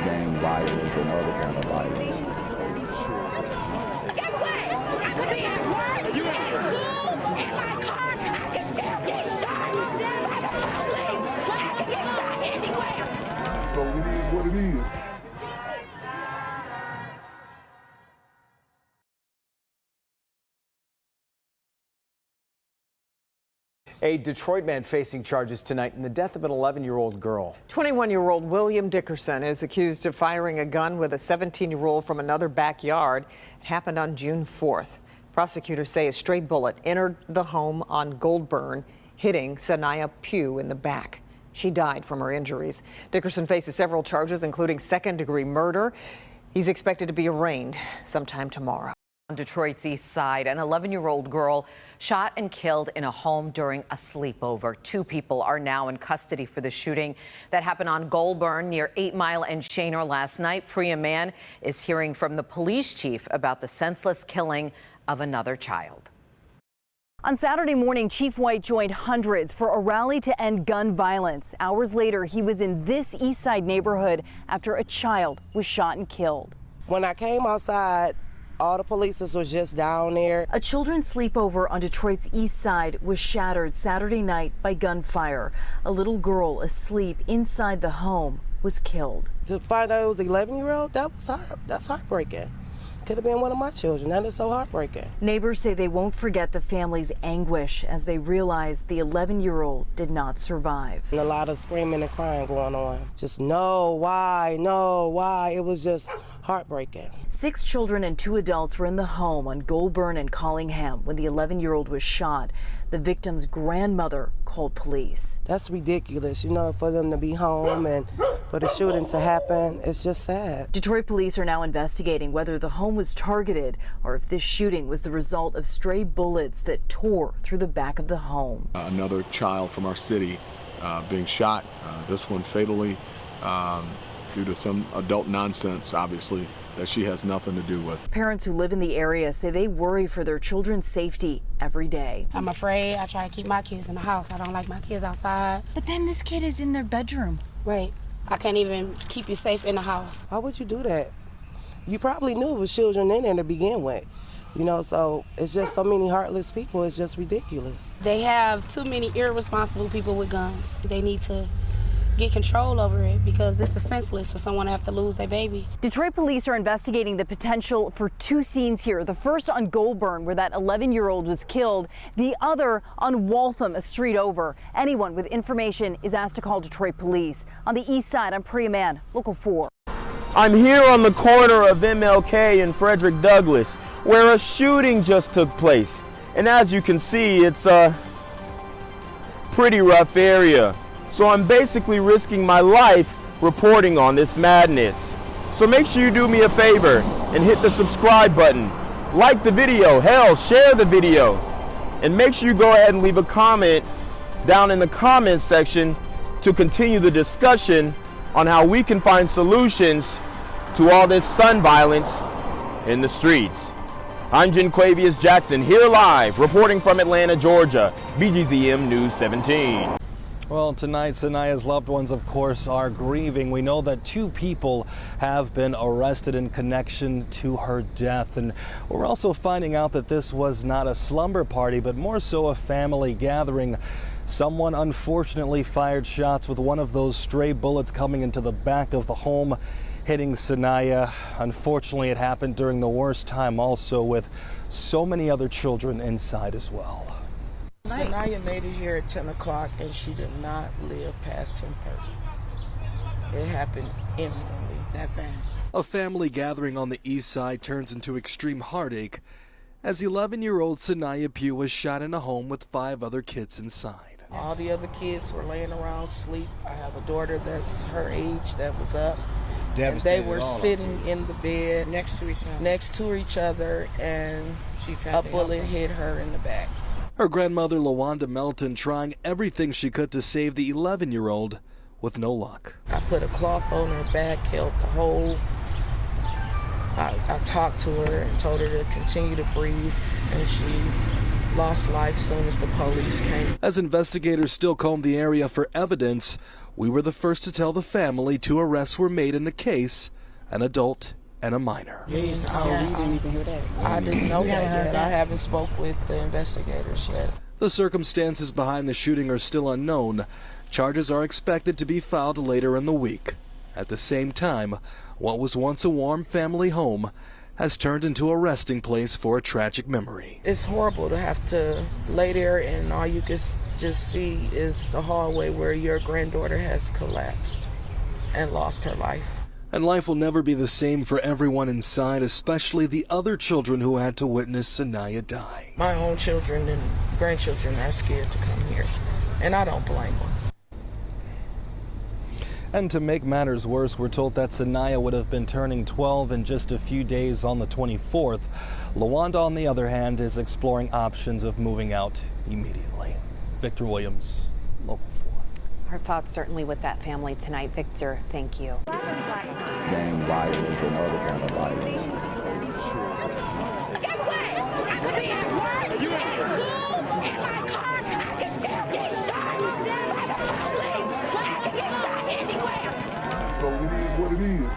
gang violence and other kind of violence. Get away! I could be at work, at school, in my car, and I can still get shot by the police. But I can get shot anywhere. So it is what it is. A Detroit man facing charges tonight in the death of an 11-year-old girl. 21-year-old William Dickerson is accused of firing a gun with a 17-year-old from another backyard. It happened on June 4th. Prosecutors say a stray bullet entered the home on Goldburn, hitting Saniyah Pugh in the back. She died from her injuries. Dickerson faces several charges, including second-degree murder. He's expected to be arraigned sometime tomorrow. On Detroit's east side, an 11-year-old girl shot and killed in a home during a sleepover. 2 people are now in custody for the shooting that happened on Goldburn near 8 Mile and Shaner last night. Priya Mann is hearing from the police chief about the senseless killing of another child. On Saturday morning, Chief White joined hundreds for a rally to end gun violence. Hours later, he was in this east side neighborhood after a child was shot and killed. When I came outside, all the police was just down there. A children's sleepover on Detroit's east side was shattered Saturday night by gunfire. A little girl asleep inside the home was killed. To find out it was an 11-year-old, that's heartbreaking. Could have been one of my children. That is so heartbreaking. Neighbors say they won't forget the family's anguish as they realize the 11-year-old did not survive. And a lot of screaming and crying going on. Just no, why, no, why? It was just heartbreaking. 6 children and 2 adults were in the home on Goldburn and Collingham when the 11-year-old was shot. The victim's grandmother called police. That's ridiculous, you know, for them to be home and for the shooting to happen. It's just sad. Detroit police are now investigating whether the home was targeted or if this shooting was the result of stray bullets that tore through the back of the home. Another child from our city being shot, this one fatally, due to some adult nonsense, obviously, that she has nothing to do with. Parents who live in the area say they worry for their children's safety every day. I'm afraid. I try to keep my kids in the house. I don't like my kids outside. But then this kid is in their bedroom. Right. I can't even keep you safe in the house. Why would you do that? You probably knew it was children in there to begin with. You know, so it's just so many heartless people. It's just ridiculous. They have too many irresponsible people with guns. They need to get control over it because this is senseless for someone to have to lose their baby. Detroit police are investigating the potential for 2 scenes here. The first on Goldburn, where that 11-year-old was killed. The other on Waltham, a street over. Anyone with information is asked to call Detroit police. On the east side, I'm Priya Mann, Local 4. I'm here on the corner of MLK and Frederick Douglass, where a shooting just took place. And as you can see, it's a pretty rough area. So I'm basically risking my life reporting on this madness. So make sure you do me a favor and hit the subscribe button. Like the video, hell, share the video. And make sure you go ahead and leave a comment down in the comments section to continue the discussion on how we can find solutions to all this son violence in the streets. I'm Jenquavius Jackson, here live, reporting from Atlanta, Georgia, BGZM News 17. Well, tonight, Saniyah's loved ones, of course, are grieving. We know that 2 people have been arrested in connection to her death. And we're also finding out that this was not a slumber party, but more so a family gathering. Someone unfortunately fired shots with one of those stray bullets coming into the back of the home, hitting Saniyah. Unfortunately, it happened during the worst time also, with so many other children inside as well. Saniyah made it here at 10 o'clock and she did not live past 10:30. It happened instantly, that fast. A family gathering on the east side turns into extreme heartache as 11-year-old Saniyah Pugh was shot in a home with 5 other kids inside. All the other kids were laying around asleep. I have a daughter that's her age that was up. And they were sitting in the bed next to each other and a bullet hit her in the back. Her grandmother, LaWanda Melton, trying everything she could to save the 11-year-old with no luck. I put a cloth on her back, held the hole. I talked to her and told her to continue to breathe, and she lost life soon as the police came. As investigators still comb the area for evidence, We were the first to tell the family 2 arrests were made in the case, an adult and a minor. I didn't know that yet. I haven't spoke with the investigators yet. The circumstances behind the shooting are still unknown. Charges are expected to be filed later in the week. At the same time, what was once a warm family home has turned into a resting place for a tragic memory. It's horrible to have to lay there and all you can just see is the hallway where your granddaughter has collapsed and lost her life. And life will never be the same for everyone inside, especially the other children who had to witness Saniyah die. My own children and grandchildren are scared to come here, and I don't blame them. And to make matters worse, we're told that Saniyah would have been turning 12 in just a few days on the 24th. LaWanda, on the other hand, is exploring options of moving out immediately. Victor Williams, Local 4. Our thoughts certainly with that family tonight. Victor, thank you. Gang violence and other kind of violence. Guess what? I could be at work, at school, in my car, and I can still get shot by the police. I can get shot anywhere. So it is what it is.